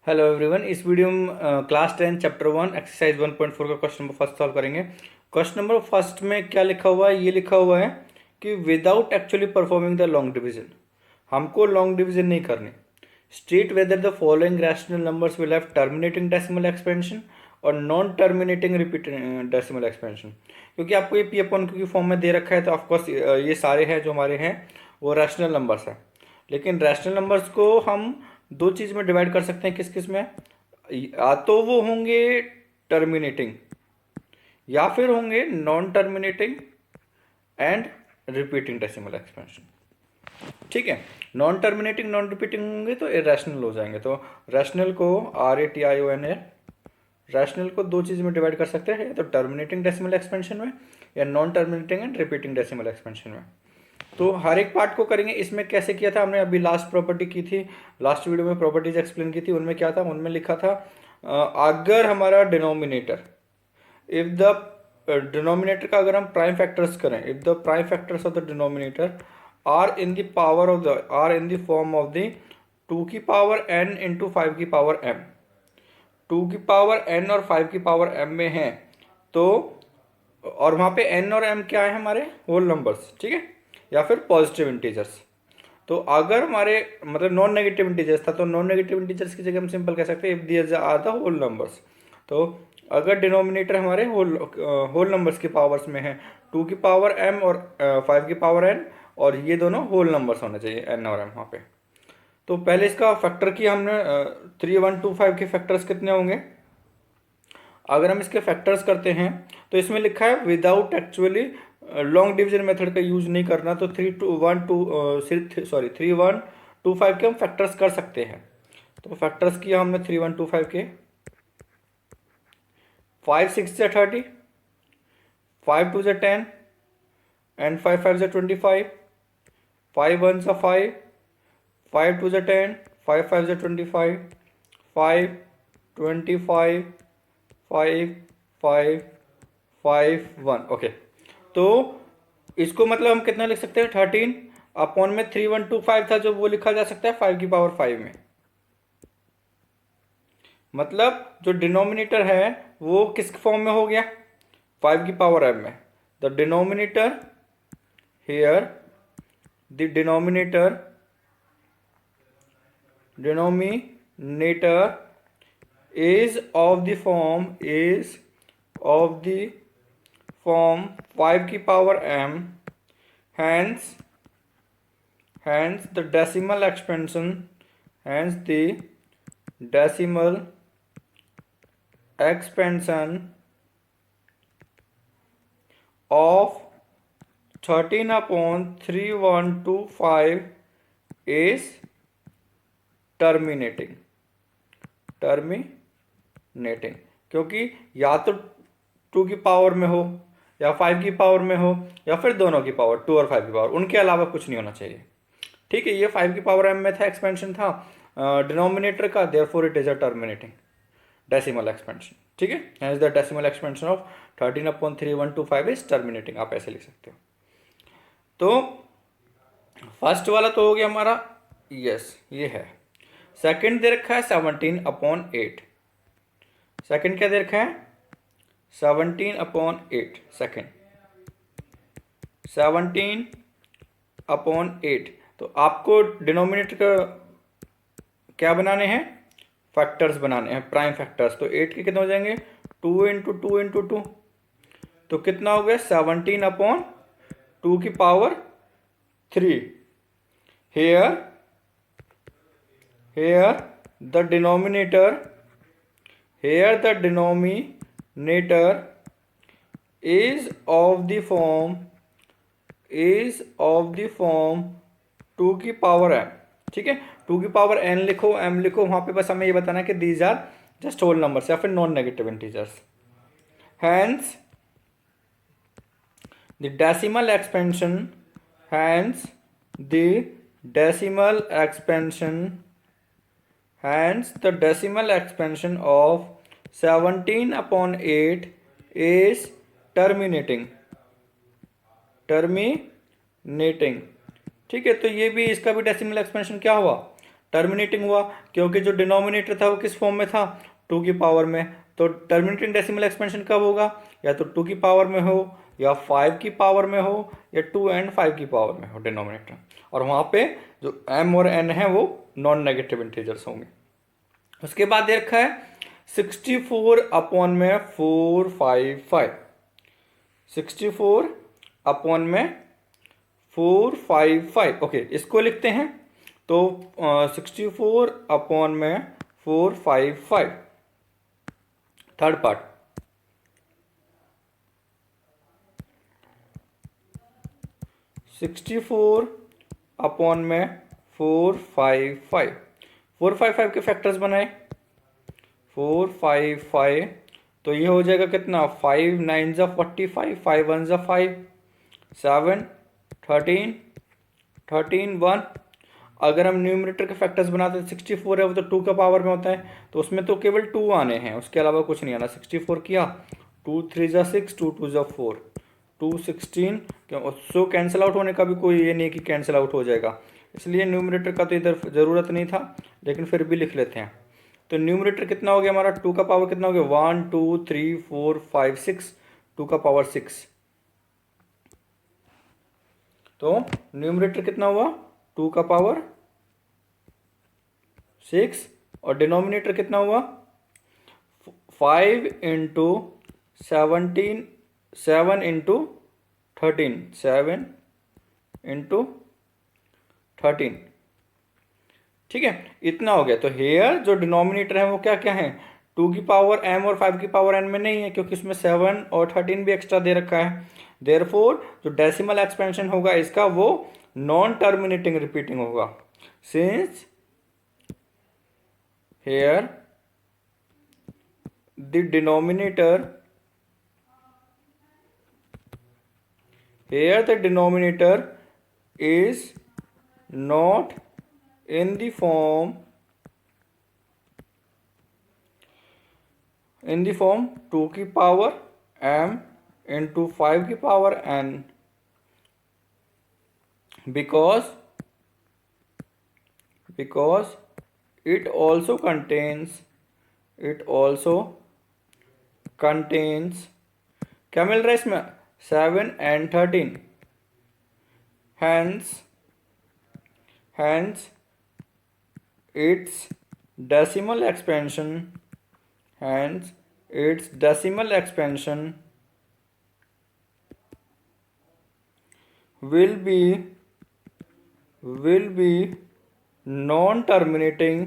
Hello everyone. इस video में class 10 chapter 1 exercise 1.4 का क्वेश्चन नंबर फर्स्ट सॉल्व करेंगे। क्वेश्चन नंबर फर्स्ट में क्या लिखा हुआ है? ये लिखा हुआ है कि without actually performing the long division, हमको लॉन्ग डिवीजन नहीं करनी। State whether the following rational numbers will have terminating decimal expansion और non terminating repeating decimal expansion. क्योंकि आपको ये पी अपॉन क्यू की फॉर्म में दे रखा है, तो ऑफकोर्स ये सारे हैं जो हमारे हैं वो रैशनल नंबर्स हैं। लेकिन रैशनल नंबर्स को हम दो चीज में डिवाइड कर सकते हैं। किस किस में? या तो वो होंगे टर्मिनेटिंग या फिर होंगे non terminating and repeating decimal expansion. ठीक है, नॉन टर्मिनेटिंग नॉन रिपीटिंग होंगे तो इरेशनल हो जाएंगे। तो रैशनल को RATION रैशनल को दो चीज में डिवाइड कर सकते हैं, तो टर्मिनेटिंग डेसिमल एक्सपेंशन में या non terminating and repeating decimal expansion में। तो हर एक पार्ट को करेंगे। इसमें कैसे किया था हमने? अभी लास्ट प्रॉपर्टी की थी, लास्ट वीडियो में प्रॉपर्टीज एक्सप्लेन की थी। उनमें क्या था? उनमें लिखा था अगर हमारा डिनोमिनेटर, इफ द डिनोमिनेटर का अगर हम प्राइम फैक्टर्स करें, if the prime factors of the denominator are in the power of the are in the form of the 2 की पावर n इंटू 5 की पावर m, 2 की पावर n और 5 की power m में है, तो और वहां पे n और m क्या है? हमारे होल नंबर्स, ठीक है, या फिर पॉजिटिव इंटीजर्स। तो अगर हमारे मतलब नॉन नेगेटिव इंटीजर्स था, तो नॉन नेगेटिव इंटीजर्स की जगह हम सिंपल कह सकते हैं if these are the whole numbers. तो अगर डिनोमिनेटर हमारे होल नंबर्स की पावर्स में है, 2 की पावर m और 5 की पावर n, और ये दोनों होल नंबर्स होने चाहिए n और m वहाँ पे। तो पहले इसका फैक्टर किया हमने। 3 1 2 5 के फैक्टर्स कितने होंगे? अगर हम इसके फैक्टर्स करते हैं तो इसमें लिखा है without actually long division method का यूज नहीं करना। तो 3 1 2 5 के हम फैक्टर्स कर सकते हैं। तो फैक्टर्स किया हमने 3 1 2 5 के। 5 6 से 30, 5 2 से 10 एंड 5 5 से 25, 5 1 से 5, 5 2 से 10, 5 5 से 25, 5 25, 5 5 5 1। ओके, तो इसको मतलब हम कितना लिख सकते हैं? 13 अपॉन में 3 1 2 5 था जो वो लिखा जा सकता है 5 की पावर 5 में। मतलब जो डिनोमिनेटर है वो किस फॉर्म में हो गया? 5 की पावर m में। The denominator here, the denominator is of the form 5 की power m, hence the decimal expansion, hence the decimal expansion of 13 upon 3125 is terminating, क्योंकि या तो 2 की पावर में हो या 5 की पावर में हो या फिर दोनों की पावर, 2 और 5 की पावर, उनके अलावा कुछ नहीं होना चाहिए। ठीक है, ये 5 की पावर m में था, एक्सपेंशन था डिनोमिनेटर का, therefore it is a terminating decimal expansion. ठीक है, hence the decimal expansion of 13 upon 3125 is terminating. आप ऐसे लिख सकते हो। तो फर्स्ट वाला तो हो गया हमारा, यस ये है। सेकंड दे रखा है 17 अपॉन 8। सेकंड क्या दे रखा है? 17 अपॉन 8। Second 17 upon 8। तो आपको डिनोमिनेटर का क्या बनाने हैं? फैक्टर्स बनाने हैं, प्राइम फैक्टर्स। तो 8 के कितने हो जाएंगे? 2 इंटू 2 इंटू 2, तो कितना हो गया? 17 अपॉन 2 की power 3। Here the denominator is of the form 2 की पावर m। ठीक है, 2 की पावर n लिखो, m लिखो, वहां पे बस हमें ये बताना है कि these are just whole numbers या फिर non negative integers. Hence the decimal expansion, hence the decimal expansion hence the decimal expansion of 17 upon 8 is terminating। ठीक है, तो ये भी, इसका भी डेसिमल एक्सपेंशन क्या हुआ? टर्मिनेटिंग हुआ क्योंकि जो डिनोमिनेटर था वो किस फॉर्म में था, 2 की पावर में। तो टर्मिनेटिंग डेसिमल एक्सपेंशन कब होगा, या तो 2 की पावर में हो, या 5 की पावर में हो, या 2 एंड 5 की पावर में हो डिनोमिनेटर। और वहाँ पे जो m और n है वो नॉन नेगेटिव इंटीजर्स होंगे। उसके बाद दे रखा है 64 अपॉन में 455, 64 अपॉन में 455। ओके, इसको लिखते हैं तो 64 अपॉन में 455 थर्ड पार्ट, 64 अपॉन में 455, 455 के फैक्टर्स बनाए, 455 तो ये हो जाएगा कितना, 5 9 जा 45, 5 1 जा 5, 7 13 13 1। अगर हम न्यूमरेटर के फैक्टर्स बनाते हैं, 64 है वो तो 2 का पावर में होता है, तो उसमें तो केवल 2 आने हैं, उसके अलावा कुछ नहीं आना। 64 किया, 2 3 जा 6, 2 2 जा 4, 2 16, क्यों सो कैंसिल आउट होने का भी कोई ये नहीं कि कैंसिल आउट हो जाएगा, इसलिए न्यूमरेटर का तो इधर ज़रूरत नहीं था, लेकिन फिर भी लिख लेते हैं। तो न्यूमरेटर कितना हो गया हमारा, 2 का पावर कितना हो गया, 1 2 3 4 5 6, 2 का पावर 6। तो न्यूमरेटर कितना हुआ, 2 का पावर 6, और डिनोमिनेटर कितना हुआ, 5 इंटू 17, 7 इंटू 13, 7 इंटू 13। ठीक है, इतना हो गया। तो हेयर जो डिनोमिनेटर है वो क्या क्या है, 2 की पावर m और 5 की पावर n में नहीं है, क्योंकि इसमें 7 और 13 भी एक्स्ट्रा दे रखा है। देयरफॉर जो डेसिमल एक्सपेंशन होगा इसका वो नॉन टर्मिनेटिंग रिपीटिंग होगा, since here the denominator is not in the form 2 की पावर m into 5 की power n, because it also contains क्या मिल रहा है इसमें, 7 and 13, hence its decimal expansion will be non-terminating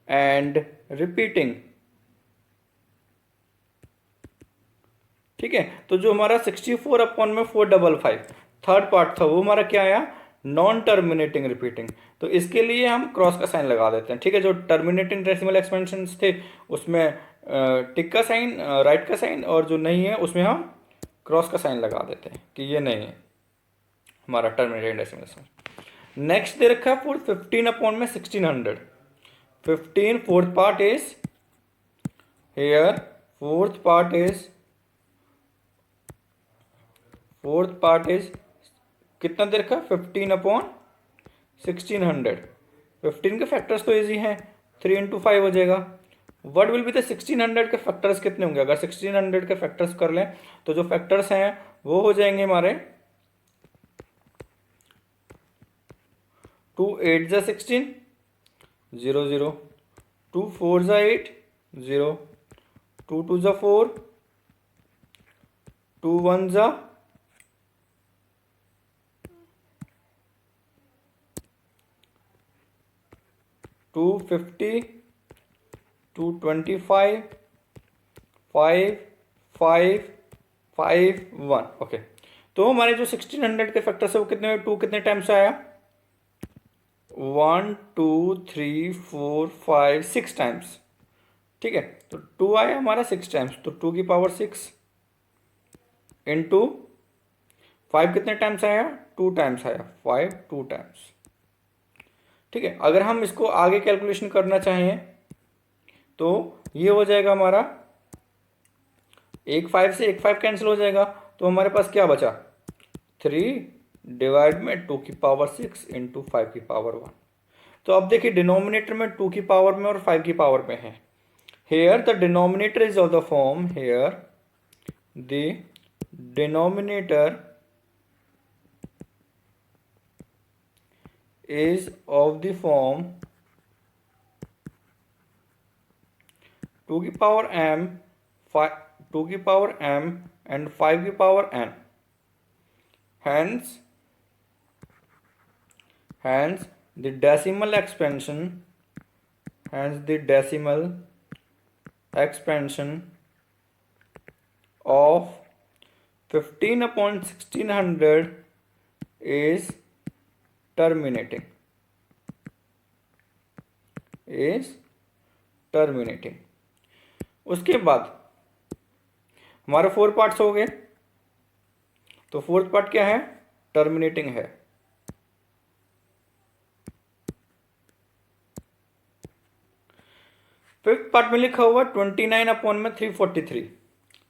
and repeating। ठीक है, तो जो हमारा 64 अपॉन में 455 थर्ड पार्ट था वो हमारा क्या आया, नॉन टर्मिनेटिंग रिपीटिंग। तो इसके लिए हम क्रॉस का साइन लगा देते हैं। ठीक है, जो टर्मिनेटिंग डेसिमल एक्सपेंशन थे उसमें टिक का साइन, राइट का साइन, और जो नहीं है उसमें हम क्रॉस का साइन लगा देते हैं कि ये नहीं है हमारा टर्मिनेटिंग डेसिमल एक्सपेंशन। नेक्स्ट दे रखा है फॉर 15 अपॉन में 1600, 15 fourth part is here, fourth part is कितना दे रखा है, 15 अपॉन 1600। 15 के फैक्टर्स तो इजी हैं, 3 इंटू 5 हो जाएगा। व्हाट विल बी द 1600 के फैक्टर्स कितने होंगे, अगर 1600 के फैक्टर्स कर लें तो जो फैक्टर्स हैं वो हो जाएंगे हमारे 2 8 जा 16 0 0, 2 4 जा 8 0, 2 2 जा 4, 2 1 जा 250, 225, 5 5 5 1। ओके, तो हमारे जो 1600 के फैक्टर्स है वो कितने, 2 कितने टाइम्स आया, 1 2 3 4 5 6 टाइम्स। ठीक है, तो 2 आया हमारा 6 टाइम्स, तो 2 की पावर 6 इंटू 5 कितने टाइम्स आया, 2 टाइम्स आया, 5 2 टाइम्स। ठीक है, अगर हम इसको आगे कैलकुलेशन करना चाहें तो ये हो जाएगा हमारा, एक 5 से एक 5 कैंसिल हो जाएगा, तो हमारे पास क्या बचा, 3 डिवाइड में 2 की पावर 6 इंटू 5 की पावर 1। तो अब देखिए डिनोमिनेटर में 2 की पावर में और 5 की पावर में है। Here the denominator is of the form, here the denominator is of the form 2 की पावर m 2 की पावर m and 5 की power n। hence the decimal expansion, of 15 upon 1600 is terminating, उसके बाद हमारे 4 पार्ट्स हो गए। तो फोर्थ पार्ट क्या है? टर्मिनेटिंग है। फिफ्थ पार्ट में लिखा हुआ 29 अपॉन में 343,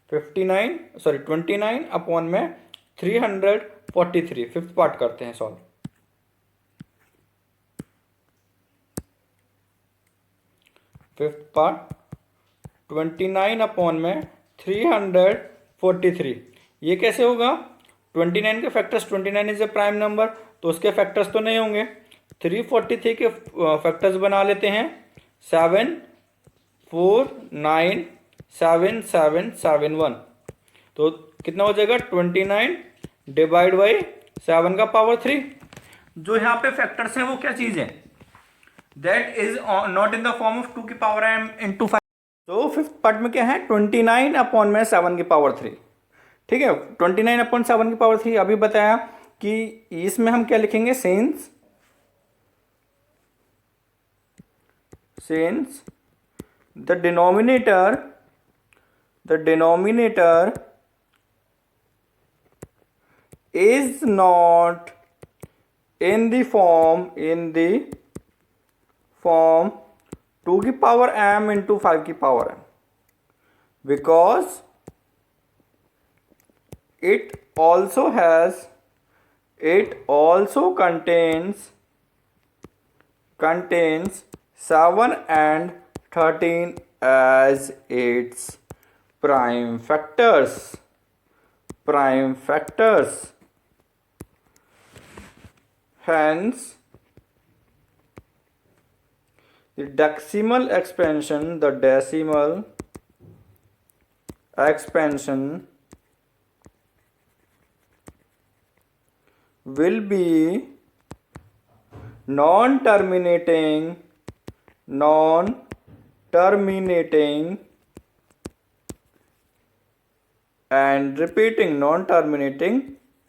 29 अपॉन में 343। फिफ्थ पार्ट करते हैं सॉल्व। फिफ्थ पार्ट 29 अपॉन में 343, ये कैसे होगा? 29 के factors, 29 is a prime number, तो उसके फैक्टर्स तो नहीं होंगे। 343 के फैक्टर्स बना लेते हैं 7 4 9 7 7 7 1। तो कितना हो जाएगा? 29 डिवाइड बाई 7 का पावर 3। जो यहाँ पे फैक्टर्स हैं वो क्या चीज है? That is not in the form of 2 की पावर m इंटू 5। तो फिफ्थ पार्ट में क्या है? 29 अपॉन में 7 की पावर 3। ठीक है, 29 अपॉन 7 की पावर 3। अभी बताया कि इसमें हम क्या लिखेंगे? Since the denominator is not in the form 2 की पावर m into 5 की power m, because it also contains 7 and 13 as its prime factors. Hence the decimal expansion will be non-terminating and repeating,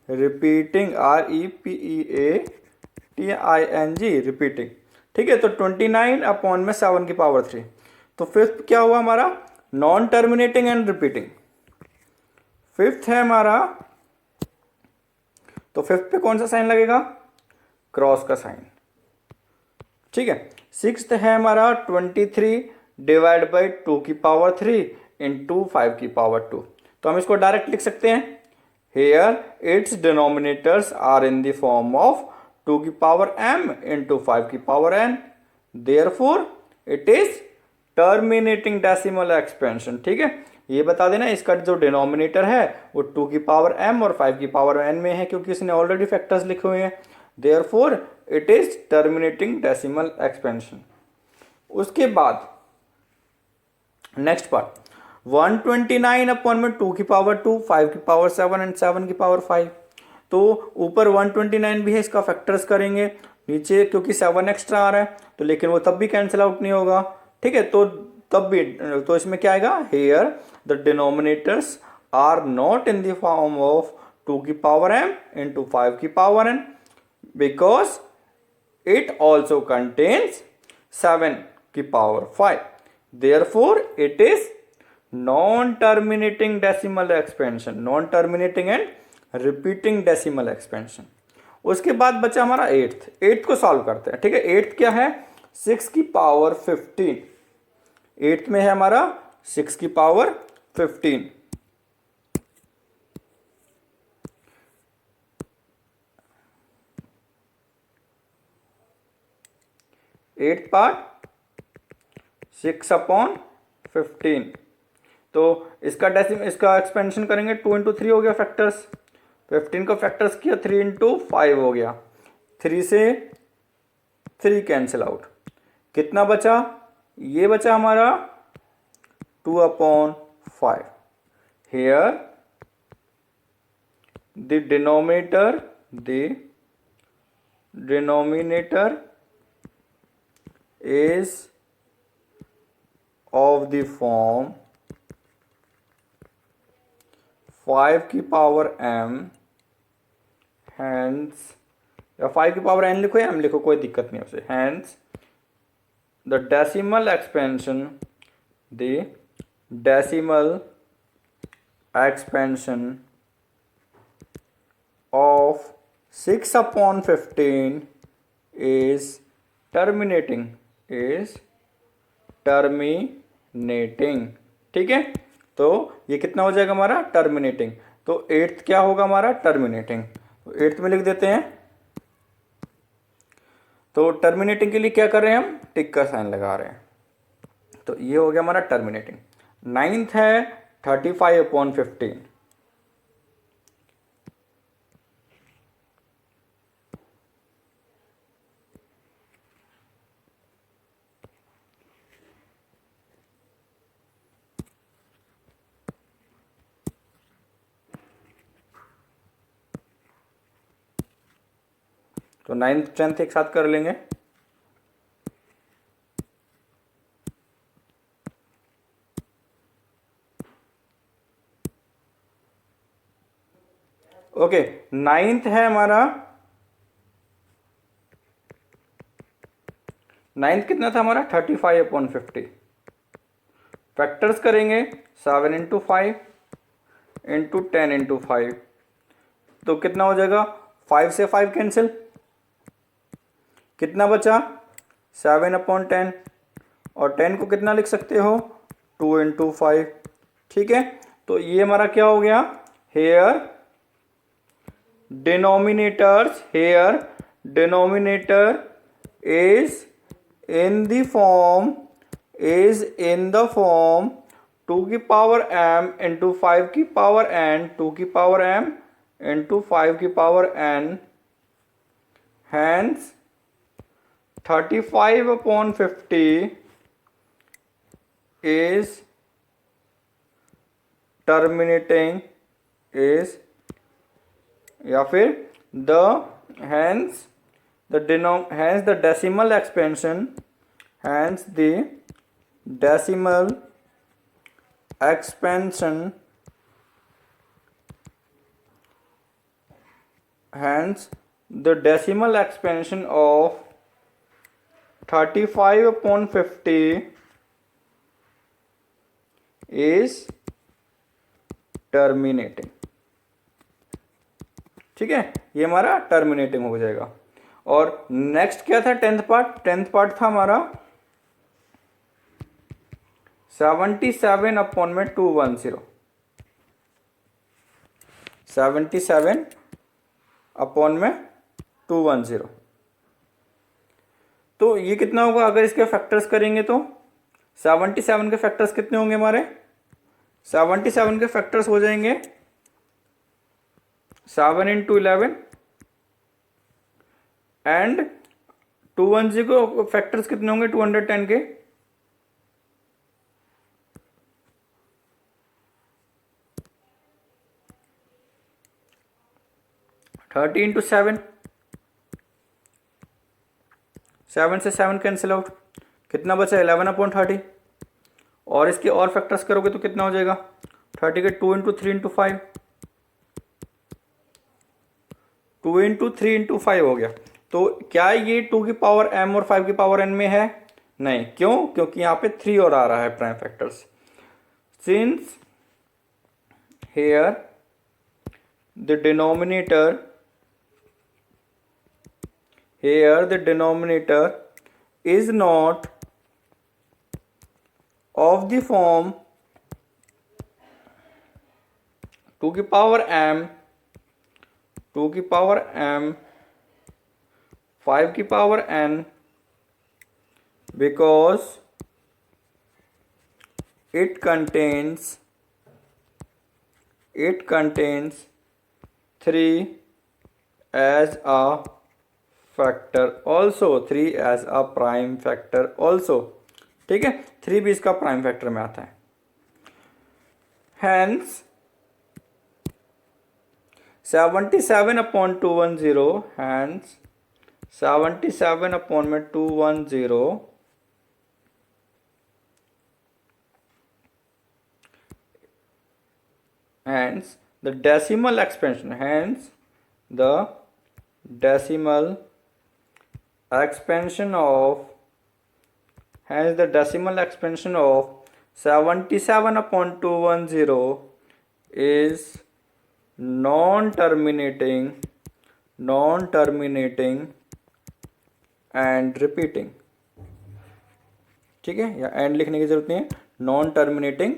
repeating repeating। ठीक है, तो 29 upon में 7 की power 3। तो fifth क्या हुआ हमारा? Non terminating and repeating. Fifth है हमारा, तो फिफ्थ पे कौन सा साइन लगेगा? क्रॉस का साइन। ठीक है, सिक्स्थ है हमारा 23 डिवाइड बाई 2 की पावर 3 इंटू 5 की पावर 2। तो हम इसको डायरेक्ट लिख सकते हैं, here its denominators are in the form of 2 की पावर m इंटू 5 की power n, therefore it is terminating decimal expansion. ठीक है, ये बता देना इसका जो डिनोमिनेटर है वो 2 की पावर m और 5 की पावर n में है, क्योंकि इसने ऑलरेडी फैक्टर्स लिखे हुए हैं। Therefore it is terminating decimal expansion. उसके बाद नेक्स्ट पार्ट 129 अपॉन में 2 की पावर 2, 5 की पावर 7 एंड 7 की पावर 5। तो ऊपर 129 भी है, इसका फैक्टर्स करेंगे। नीचे क्योंकि 7 एक्स्ट्रा आ रहा है तो, लेकिन वो तब भी कैंसिल आउट नहीं होगा। ठीक है, तो तब भी, तो इसमें क्या आएगा? Here the denominators are not in the form of 2 की पावर m इंटू 5 की power n, because it also contains 7 की पावर 5, therefore it is non-terminating decimal expansion, non-terminating and repeating decimal expansion। उसके बाद बचा हमारा एट्थ को सॉल्व करते हैं। ठीक है, एट्थ क्या है? 6 की पावर 15। एट्थ में है हमारा 6 की पावर 15। Eighth part 6/15। तो इसका एक्सपेंशन करेंगे 2 इंटू 3 हो गया फैक्टर्स, 15 को फैक्टर्स किया 3 इंटू 5 हो गया, 3 से 3 कैंसिल आउट, कितना बचा, ये बचा हमारा 2/5। Here the denominator is of the form 5 की पावर m, hence या 5 की पावर n लिखो या m लिखो, कोई दिक्कत नहीं उसे, hence the decimal expansion of 6/15 is terminating। ठीक है, तो ये कितना हो जाएगा हमारा टर्मिनेटिंग। तो एट्थ क्या होगा हमारा टर्मिनेटिंग, तो एट्थ में लिख देते हैं। तो टर्मिनेटिंग के लिए क्या कर रहे हैं हम, टिक का साइन लगा रहे हैं, तो ये हो गया हमारा टर्मिनेटिंग। नाइन्थ है 35/15। तो 9th 10th एक साथ कर लेंगे। ओके, 9th है हमारा, 9th कितना था हमारा 35/50। फैक्टर्स करेंगे 7 इंटू 5 इंटू 10 इंटू 5, तो कितना हो जाएगा, 5 से 5 कैंसिल, कितना बचा 7/10, और 10 को कितना लिख सकते हो 2 इंटू 5। ठीक है, तो ये हमारा क्या हो गया, here denominator is in the form 2 की पावर m इंटू 5 की पावर n, 2 की पावर m इंटू 5 की power n, hence 35/50 is terminating, या फिर hence the decimal expansion of 35/50 is terminating। ठीक है, ये हमारा टर्मिनेटिंग हो जाएगा। और नेक्स्ट क्या था 10th पार्ट था हमारा 77/210, 77/210। तो ये कितना होगा, अगर इसके फैक्टर्स करेंगे तो 77 के फैक्टर्स कितने होंगे हमारे, 77 के फैक्टर्स हो जाएंगे 7 इंटू 11 एंड 210 को फैक्टर्स कितने होंगे 210 के, 30 इंटू 7, 7 से 7 कैंसिल आउट, कितना बचा 11/30। और इसके और फैक्टर्स करोगे तो कितना हो जाएगा, 30 के 2 इंटू 3 इंटू 5, 2 इंटू 3 इंटू 5 हो गया। तो क्या ये 2 की पावर m और 5 की पावर n में है, नहीं, क्यों, क्योंकि यहाँ पे 3 और आ रहा है prime factors. Since here the denominator is not of the form 2 की पावर m, 2 की पावर m, 5 की power n, because it contains 3 as a factor also, 3 as a prime factor also। ठीक है, 3 भी इसका प्राइम फैक्टर में आता है। Hence 77/210, hence 77/210 hence the decimal expansion, hence the decimal expansion of 77/210 is non-terminating and repeating। ठीक है, या एंड लिखने की जरूरत नहीं है, नॉन टर्मिनेटिंग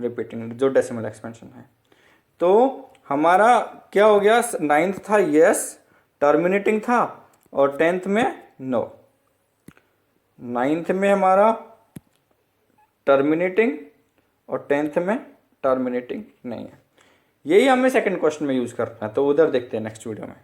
रिपीटिंग जो डेसिमल एक्सपेंशन है। तो हमारा क्या हो गया, 9th था यस टर्मिनेटिंग था और 10th में नो। 9th में हमारा टर्मिनेटिंग और 10th में टर्मिनेटिंग नहीं है। यही हमें सेकंड क्वेश्चन में यूज करना है, तो उधर देखते हैं नेक्स्ट वीडियो में।